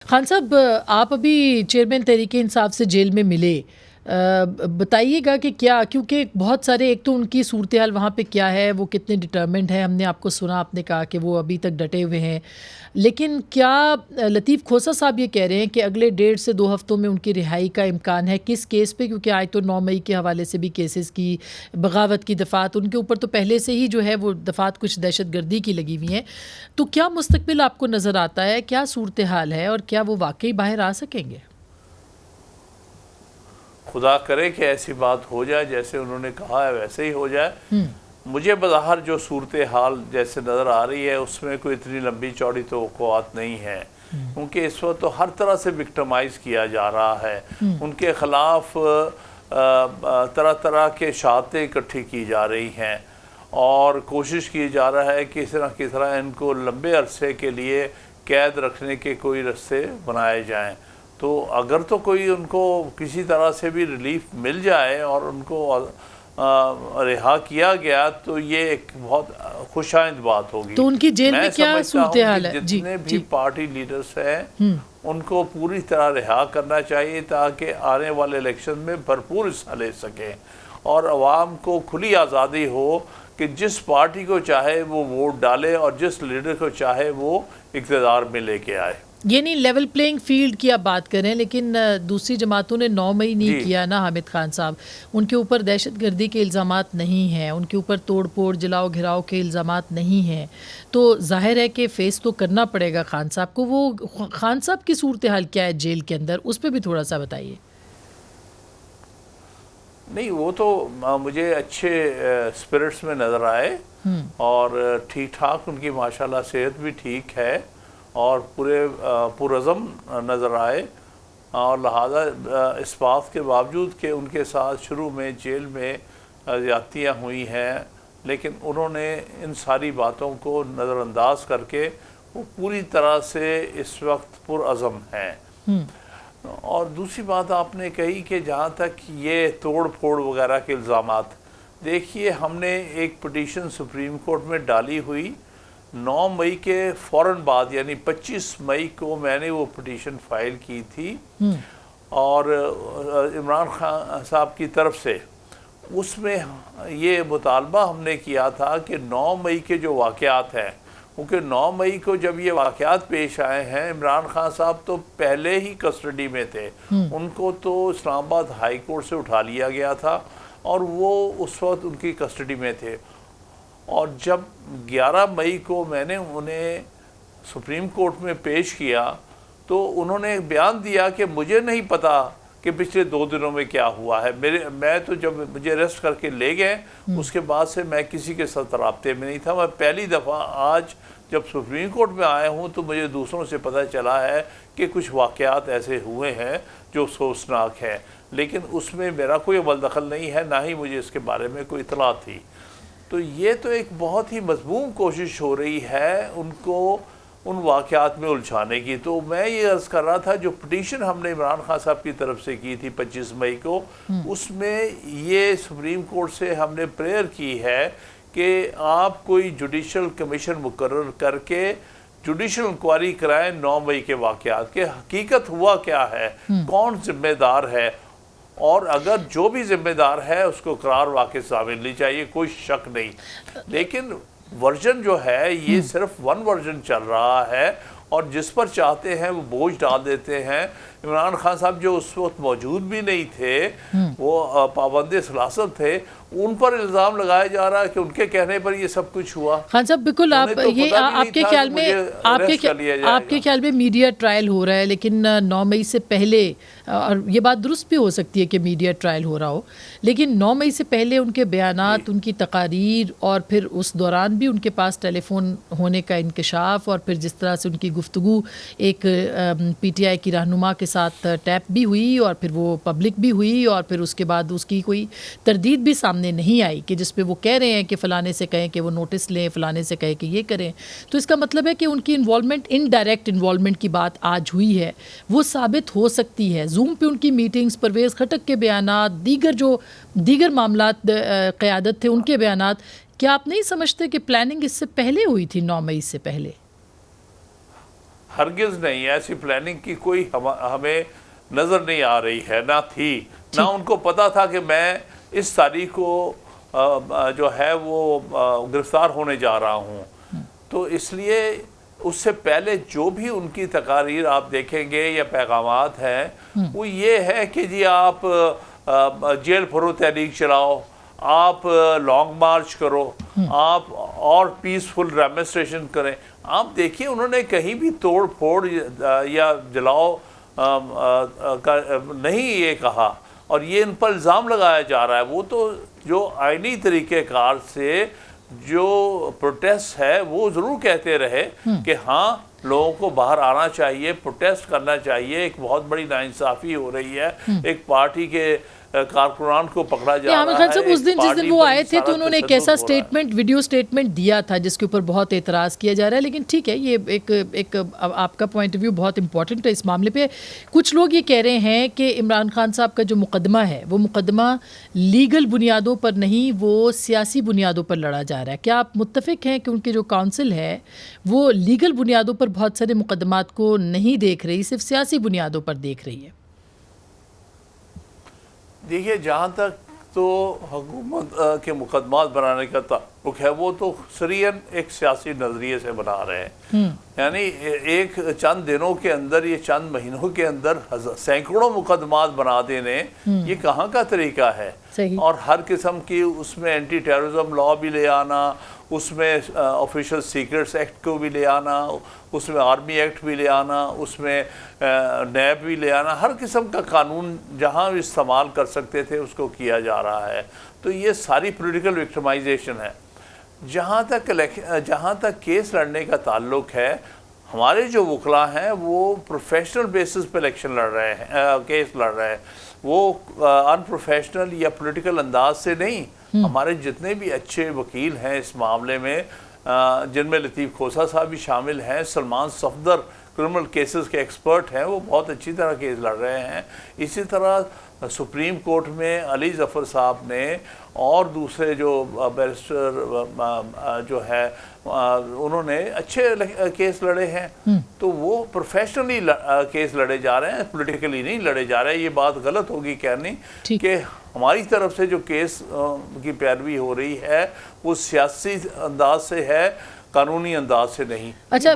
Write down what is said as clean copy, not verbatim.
خان صاحب، آپ ابھی چیئرمین تحریک انصاف سے جیل میں ملے، بتائیے گا کہ کیا، کیونکہ بہت سارے، ایک تو ان کی صورتحال وہاں پہ کیا ہے، وہ کتنے ڈٹرمنڈ ہیں، ہم نے آپ کو سنا، آپ نے کہا کہ وہ ابھی تک ڈٹے ہوئے ہیں، لیکن کیا لطیف کھوسہ صاحب یہ کہہ رہے ہیں کہ اگلے 1.5 سے 2 ہفتوں میں ان کی رہائی کا امکان ہے؟ کس کیس پہ؟ کیونکہ آج تو 9 مئی کے حوالے سے بھی کیسز کی، بغاوت کی دفعات، ان کے اوپر تو پہلے سے ہی جو ہے وہ دفعات کچھ دہشت گردی کی لگی ہوئی ہیں، تو کیا مستقبل آپ کو نظر آتا ہے؟ کیا صورتحال ہے اور کیا وہ واقعی باہر آ سکیں گے؟ خدا کرے کہ ایسی بات ہو جائے، جیسے انہوں نے کہا ہے ویسے ہی ہو جائے۔ مجھے بظاہر جو صورتحال جیسے نظر آ رہی ہے اس میں کوئی اتنی لمبی چوڑی توقعات نہیں ہے، کیونکہ اس وقت تو ہر طرح سے وکٹمائز کیا جا رہا ہے، ان کے خلاف طرح طرح کے اشاعتیں اکٹھی کی جا رہی ہیں اور کوشش کی جا رہا ہے کہ کس طرح ان کو لمبے عرصے کے لیے قید رکھنے کے کوئی رستے بنائے جائیں۔ تو اگر تو کوئی ان کو کسی طرح سے بھی ریلیف مل جائے اور ان کو رہا کیا گیا تو یہ ایک بہت خوش آئند بات ہوگی۔ تو ان کی جیل میں کیا صورتحال ہے؟ جتنے بھی پارٹی لیڈرز ہیں ان کو پوری طرح رہا کرنا چاہیے تاکہ آنے والے الیکشن میں بھرپور حصہ لے سکیں اور عوام کو کھلی آزادی ہو کہ جس پارٹی کو چاہے وہ ووٹ ڈالے اور جس لیڈر کو چاہے وہ اقتدار میں لے کے آئے۔ یہ نہیں لیول پلینگ فیلڈ کی آپ بات کریں، لیکن دوسری جماعتوں نے 9 مئی نہیں کیا نا حامد خان صاحب، ان کے اوپر دہشت گردی کے الزامات نہیں ہیں، ان کے اوپر توڑ پھوڑ جلاؤ گھراؤ کے الزامات نہیں ہیں، تو ظاہر ہے کہ فیس تو کرنا پڑے گا خان صاحب کو۔ وہ خان صاحب کی صورتحال کیا ہے جیل کے اندر، اس پہ بھی تھوڑا سا بتائیے۔ نہیں، وہ تو مجھے اچھے اسپرٹس میں نظر آئے اور ٹھیک ٹھاک، ان کی ماشاءاللہ صحت بھی ٹھیک ہے اور پورے پرعزم نظر آئے، اور لہذا اس بات کے باوجود کہ ان کے ساتھ شروع میں جیل میں زیادتیاں ہوئی ہیں، لیکن انہوں نے ان ساری باتوں کو نظر انداز کر کے وہ پوری طرح سے اس وقت پرعزم ہیں۔ اور دوسری بات آپ نے کہی کہ جہاں تک یہ توڑ پھوڑ وغیرہ کے الزامات، دیکھیے ہم نے ایک پٹیشن سپریم کورٹ میں ڈالی ہوئی 9 مئی کے فوراً بعد، یعنی 25 مئی کو میں نے وہ پٹیشن فائل کی تھی اور عمران خان صاحب کی طرف سے اس میں یہ مطالبہ ہم نے کیا تھا کہ 9 مئی کے جو واقعات ہیں، کیونکہ 9 مئی کو جب یہ واقعات پیش آئے ہیں، عمران خان صاحب تو پہلے ہی کسٹڈی میں تھے، ان کو تو اسلام آباد ہائی کورٹ سے اٹھا لیا گیا تھا اور وہ اس وقت ان کی کسٹڈی میں تھے، اور جب 11 مئی کو میں نے انہیں سپریم کورٹ میں پیش کیا تو انہوں نے بیان دیا کہ مجھے نہیں پتا کہ پچھلے 2 دنوں میں کیا ہوا ہے، میں تو جب مجھے اریسٹ کر کے لے گئے اس کے بعد سے میں کسی کے ساتھ رابطے میں نہیں تھا۔ میں پہلی دفعہ آج جب سپریم کورٹ میں آیا ہوں تو مجھے دوسروں سے پتہ چلا ہے کہ کچھ واقعات ایسے ہوئے ہیں جو افسوسناک ہیں، لیکن اس میں میرا کوئی عمل دخل نہیں ہے، نہ ہی مجھے اس کے بارے میں کوئی اطلاع تھی۔ تو یہ تو ایک بہت ہی مضمون کوشش ہو رہی ہے ان کو ان واقعات میں الجھانے کی۔ تو میں یہ عرض کر رہا تھا جو پٹیشن ہم نے عمران خان صاحب کی طرف سے کی تھی 25 مئی کو، اس میں یہ سپریم کورٹ سے ہم نے پریئر کی ہے کہ آپ کوئی جوڈیشل کمیشن مقرر کر کے جوڈیشل انکوائری کرائیں 9 مئی کے واقعات کہ حقیقت ہوا کیا ہے، کون ذمہ دار ہے، اور اگر جو بھی ذمہ دار ہے اس کو قرار واقع ثابت لی چاہیے، کوئی شک نہیں۔ لیکن ورژن جو ہے یہ صرف 1 ورژن چل رہا ہے اور جس پر چاہتے ہیں وہ بوجھ ڈال دیتے ہیں۔ عمران خان صاحب جو اس وقت موجود بھی نہیں تھے، وہ پابند سلاسل تھے، ان پر الزام لگایا جا رہا ہے کہ ان کے کہنے پر یہ سب کچھ ہوا۔ خان صاحب بالکل، آپ یہ آپ کے خیال میں میڈیا ٹرائل ہو رہا ہے، لیکن 9 مئی سے پہلے، اور یہ بات درست بھی ہو سکتی ہے کہ میڈیا ٹرائل ہو رہا ہو، لیکن 9 مئی سے پہلے ان کے بیانات، ان کی تقاریر، اور پھر اس دوران بھی ان کے پاس ٹیلی فون ہونے کا انکشاف، اور پھر جس طرح سے ان کی گفتگو ایک پی ٹی آئی کی رہنما کے ساتھ ٹیپ بھی ہوئی اور پھر وہ پبلک بھی ہوئی، اور پھر اس کے بعد اس کی کوئی تردید بھی سامنے نہیں آئی کہ جس پہ وہ کہہ رہے ہیں کہ فلانے سے کہیں کہ وہ نوٹس لیں، فلانے سے کہیں کہ یہ کریں، تو اس کا مطلب ہے کہ ان کی انوالومنٹ، انڈائریکٹ انوالومنٹ کی بات آج ہوئی ہے، وہ ثابت ہو سکتی ہے۔ زوم پہ ان کی میٹنگز، پرویز خٹک کے بیانات، دیگر معاملات، قیادت تھے ان کے بیانات، کیا آپ نہیں سمجھتے کہ پلاننگ اس سے پہلے ہوئی تھی 9 مئی سے پہلے؟ ہرگز نہیں، ایسی پلاننگ کی کوئی ہمیں نظر نہیں آ رہی ہے، نہ تھی، نہ ان کو پتا تھا کہ میں اس تاریخ کو جو ہے وہ گرفتار ہونے جا رہا ہوں۔ تو اس لیے اس سے پہلے جو بھی ان کی تقاریر آپ دیکھیں گے یا پیغامات ہیں، وہ یہ ہے کہ جی آپ جیل بھرو تحریک چلاؤ، آپ لانگ مارچ کرو، آپ اور پیسفل ڈیمونسٹریشن کریں۔ آپ دیکھیے انہوں نے کہیں بھی توڑ پھوڑ یا جلاؤ نہیں یہ کہا، اور یہ ان پر الزام لگایا جا رہا ہے۔ وہ تو جو آئینی طریقہ کار سے جو پروٹیسٹ ہے وہ ضرور کہتے رہے کہ ہاں لوگوں کو باہر آنا چاہیے، پروٹیسٹ کرنا چاہیے، ایک بہت بڑی ناانصافی ہو رہی ہے، ایک پارٹی کے کارکنان کو پکڑا جا رہا ہے۔ عامر خان صاحب اس دن جس دن وہ آئے تھے تو انہوں نے ایک ایسا سٹیٹمنٹ، ویڈیو سٹیٹمنٹ دیا تھا جس کے اوپر بہت اعتراض کیا جا رہا ہے، لیکن ٹھیک ہے، یہ ایک آپ کا پوائنٹ آف ویو بہت امپورٹنٹ ہے اس معاملے پہ۔ کچھ لوگ یہ کہہ رہے ہیں کہ عمران خان صاحب کا جو مقدمہ ہے وہ مقدمہ لیگل بنیادوں پر نہیں، وہ سیاسی بنیادوں پر لڑا جا رہا ہے۔ کیا آپ متفق ہیں کہ ان کی جو کونسل ہے وہ لیگل بنیادوں پر بہت سارے مقدمات کو نہیں دیکھ رہی، صرف سیاسی بنیادوں پر دیکھ رہی ہے؟ دیکھیے جہاں تک تو حکومت کے مقدمات بنانے کا تعلق ہے، وہ تو سریعاً ایک سیاسی نظریے سے بنا رہے ہیں، یعنی ایک چند دنوں کے اندر، یہ چند مہینوں کے اندر سینکڑوں مقدمات بنا دینے، یہ کہاں کا طریقہ ہے؟ اور ہر قسم کی اس میں اینٹی ٹیررزم لاء بھی لے آنا، اس میں آفیشل سیکرٹس ایکٹ کو بھی لے آنا، اس میں آرمی ایکٹ بھی لے آنا، اس میں نیب بھی لے آنا، ہر قسم کا قانون جہاں بھی استعمال کر سکتے تھے اس کو کیا جا رہا ہے۔ تو یہ ساری پولیٹیکل وکٹمائزیشن ہے۔ جہاں تک کیس لڑنے کا تعلق ہے، ہمارے جو وکلاء ہیں وہ پروفیشنل بیسس پہ الیکشن لڑ رہے ہیں، کیس لڑ رہے ہیں، وہ ان پروفیشنل یا پولیٹیکل انداز سے نہیں۔ ہمارے جتنے بھی اچھے وکیل ہیں اس معاملے میں، جن میں لطیف کھوسہ صاحب بھی شامل ہیں، سلمان صفدر کرمنل کیسز کے ایکسپرٹ ہیں، وہ بہت اچھی طرح کیس لڑ رہے ہیں۔ اسی طرح سپریم کورٹ میں علی ظفر صاحب نے اور دوسرے جو بیرسٹر جو ہے انہوں نے اچھے کیس لڑے ہیں۔ تو وہ پروفیشنلی کیس لڑے جا رہے ہیں، پولیٹیکلی نہیں لڑے جا رہے ہیں۔ یہ بات غلط ہوگی کہنی کہ ہماری طرف سے جو کیس کی پیروی ہو رہی ہے وہ سیاسی انداز سے ہے، قانونی انداز سے نہیں۔ اچھا